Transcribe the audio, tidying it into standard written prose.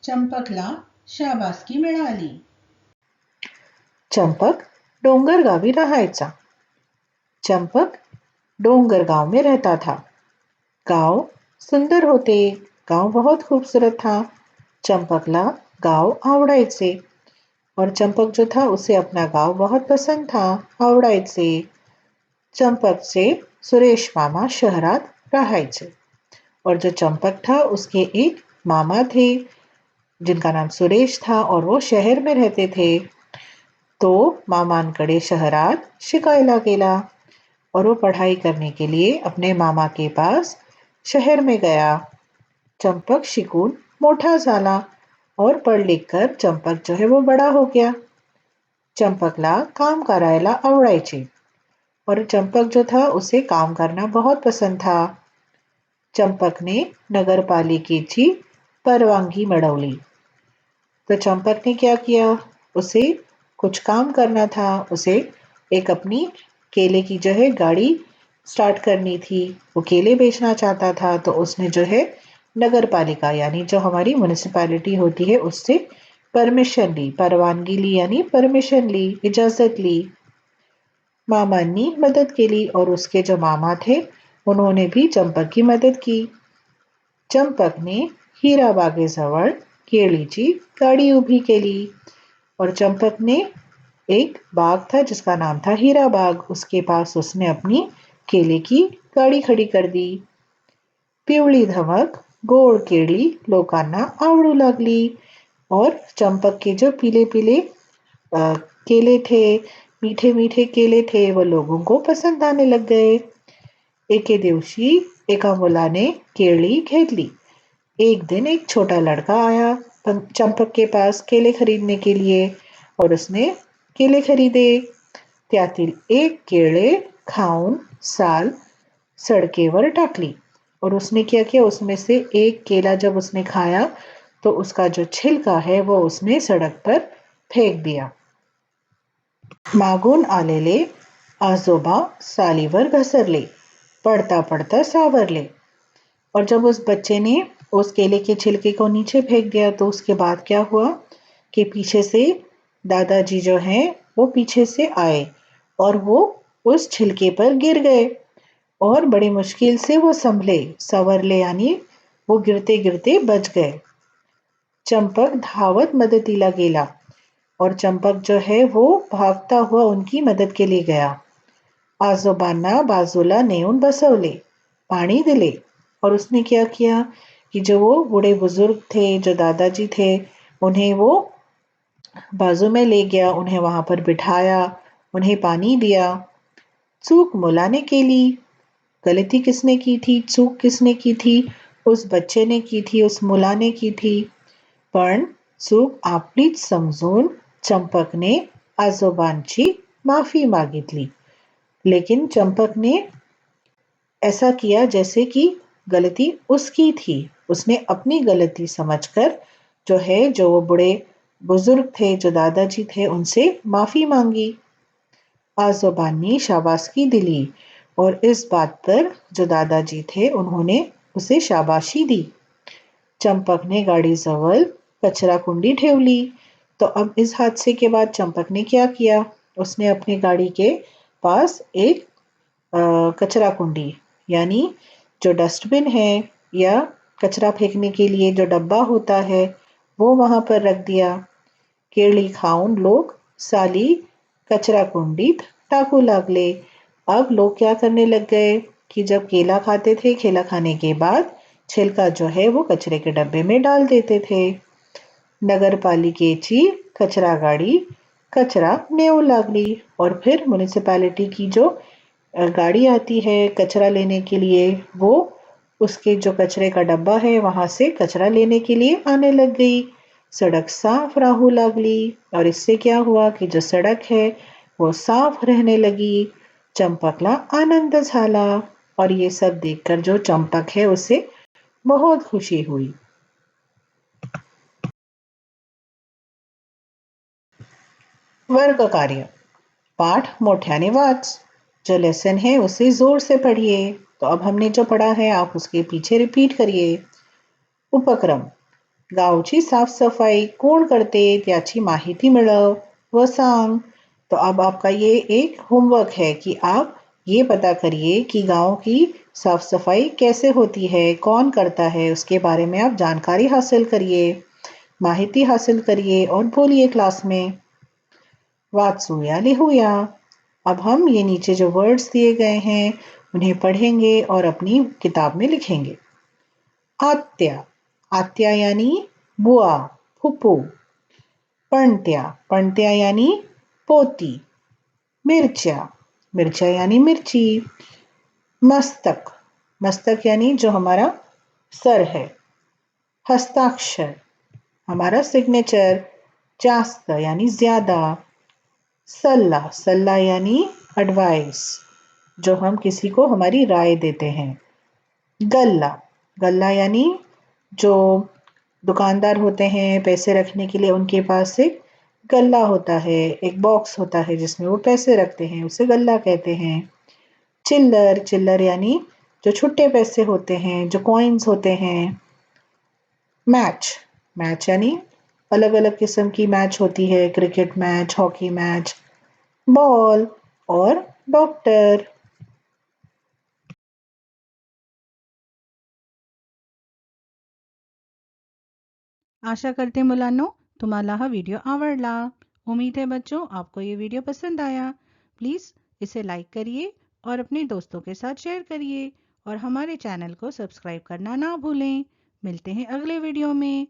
चंपकला शाबासकी मिळाली. चंपक डोंगरगावी राहायचा. चंपक डोंगरगांव में रहता था. गांव सुंदर होते. गांव बहुत खूबसूरत था. चंपकला गांव आवडायचे और चंपक जो था उसे अपना गांव बहुत पसंद था, आवडायचे. चंपकचे सुरेश मामा शहरात राहायचे और जो चंपक था उसके एक मामा थे जिनका नाम सुरेश था और वो शहर में रहते थे. तो मामांकडे शहरात शिकायला गेला और वो पढ़ाई करने के लिए अपने मामा के पास शहर में गया. चंपक शिकून मोठा झाला और पढ़ लिख कर चंपक जो है वो बड़ा हो गया. चंपकला काम करायला आवडायचे और चंपक जो था उसे काम करना बहुत पसंद था. चंपकने नगरपालिकेची परवानगी मिळवली. तो चंपक ने क्या किया, उसे कुछ काम करना था. उसे एक अपनी केले की जो है गाड़ी स्टार्ट करनी थी. वो केले बेचना चाहता था तो उसने जो है नगर पालिका यानी जो हमारी म्युनिसिपैलिटी होती है उससे परमिशन ली, परवानगी ली यानी परमिशन ली, इजाजत ली. मामांनी मदद केली और उसके जो मामा थे उन्होंने भी चंपक की मदद की. चंपकने हीरा बागेजवळ केळीची गाड़ी उभी केली और चंपक ने एक बाग था जिसका नाम था हीरा बाग. उसके पास उसने अपनी केले की गाड़ी खड़ी कर दी. पिवळी धमक गोड केळी लोकांना आवडू लागली और चंपक के जो पीले पीले केले थे, मीठे मीठे केले थे, वो लोगों को पसंद आने लग गए. एके दिवशी एका मुलाने केळी घेतली. एक दिन एक छोटा लड़का आया चंपक के पास केले खरीदने के लिए और उसने केले खरीदे. त्यातील एक केळे खाऊन साल सड़केवर टाकली और उसने क्या किया, उसमें से एक केला जब उसने खाया तो उसका जो छिलका है वो उसने सड़क पर फेंक दिया. मागून आलेले आजोबा सालीवर घसरले, पड़ता पड़ता सावरले. और जब उस बच्चे ने उस केले के छिलके को नीचे फेंक दिया तो उसके बाद क्या हुआ कि पीछे से दादाजी जो हैं वो पीछे से आए और वो उस छिलके पर गिर गए और बड़ी मुश्किल से वो संवरले यानी वो गिरते गिरते बच गए. चंपक धावत मदतीला गेला और चंपक जो है वो भागता हुआ उनकी मदद के लिए गया. आजोबांना बाजूला नेऊन बसवले, पाणी दिले और उसने क्या किया कि जो वो बूढ़े बुजुर्ग थे, जो दादाजी थे, उन्हें वो बाजू में ले गया, उन्हें वहां पर बिठाया, उन्हें पानी दिया. चूक मुलाने केली. गलती किसने की थी, चूक किसने की थी, उस बच्चे ने की थी, उस मुलाने की थी. पण चूक आपलीच समजून चंपकने आजोबांची माफी मागितली. लेकिन चंपक ने ऐसा किया जैसे कि गलती उसकी थी. उसने अपनी गलती समझकर जो है, जो वो बूढ़े बुजुर्ग थे, जो दादाजी थे, उनसे माफी मांगी. आजोबांनी शाबासकी दिली और इस बात पर जो दादाजी थे उन्होंने उसे शाबाशी दी. चंपक ने गाडीजवळ कचरा कुंडी ठेवली. तो अब इस हादसे के बाद चंपक ने क्या किया, उसने अपनी गाड़ी के पास एक कचरा कुंडी यानी जो डस्टबिन है या कचरा फेंकने के लिए जो डब्बा होता है वो वहां पर रख दिया. केळी खाऊन लोग साली कचरा कुंडीत टाकू लागले. अब लोग क्या करने लग गए कि जब केला खाते थे, केला खाने के बाद छिलका जो है वो कचरे के डब्बे में डाल देते थे. नगरपालिकेची कचरा गाड़ी कचरा नेऊ लागली और फिर म्युनिसिपैलिटी की जो गाड़ी आती है कचरा लेने के लिए वो उसके जो कचरे का डब्बा है वहां से कचरा लेने के लिए आने लग गई. सड़क साफ राहू लागली और इससे क्या हुआ कि जो सड़क है वो साफ रहने लगी. चंपकला आनंद झाला और ये सब देखकर जो चंपक है उसे बहुत खुशी हुई. वर्ग कार्य. पाठ मोठ्याने वाच. जो लेसन है उसे जोर से पढ़िए. तो अब हमने जो पढ़ा है आप उसके पीछे रिपीट करिए. उपक्रम. गावची साफसफाई कोण करते त्याची माहिती मिळव व सांग। तो अब आपका ये एक होमवर्क है कि आप ये पता करिए कि गांव की साफ सफाई कैसे होती है, कौन करता है, उसके बारे में आप जानकारी हासिल करिए, माहिती हासिल करिए और बोलिए क्लास में। वाचूया लिहूया। अब हम ये नीचे जो वर्ड्स दिए गए हैं उन्हें पढ़ेंगे और अपनी किताब में लिखेंगे। आत्या, आत्या यानी बुआ, फुप्पू। पणत्या, पणत्या यानी पोती। मिर्चा, मिर्चा यानी मिर्ची। मस्तक, मस्तक यानी जो हमारा सर है। हस्ताक्षर, हमारा सिग्नेचर। जास्त यानी ज्यादा। सल्ला, सल्ला यानी एडवाइस, जो हम किसी को हमारी राय देते हैं। गल्ला, गल्ला यानी जो दुकानदार होते हैं पैसे रखने के लिए उनके पास एक गल्ला होता है, एक बॉक्स होता है जिसमें वो पैसे रखते हैं, उसे गल्ला कहते हैं। चिल्लर, चिल्लर यानी जो छुट्टे पैसे होते हैं, जो कॉइन्स होते हैं। मैच, मैच यानी अलग अलग किस्म की मैच होती है, cricket match, hockey match. Ball और डॉक्टर। आशा करते मुलांनो तुम्हाला हा व्हिडिओ आवडला। उम्मीद है बच्चों आपको ये वीडियो पसंद आया। प्लीज़ इसे लाइक करिए और अपने दोस्तों के साथ शेयर करिए और हमारे चैनल को सब्सक्राइब करना ना भूलें। मिलते हैं अगले वीडियो में।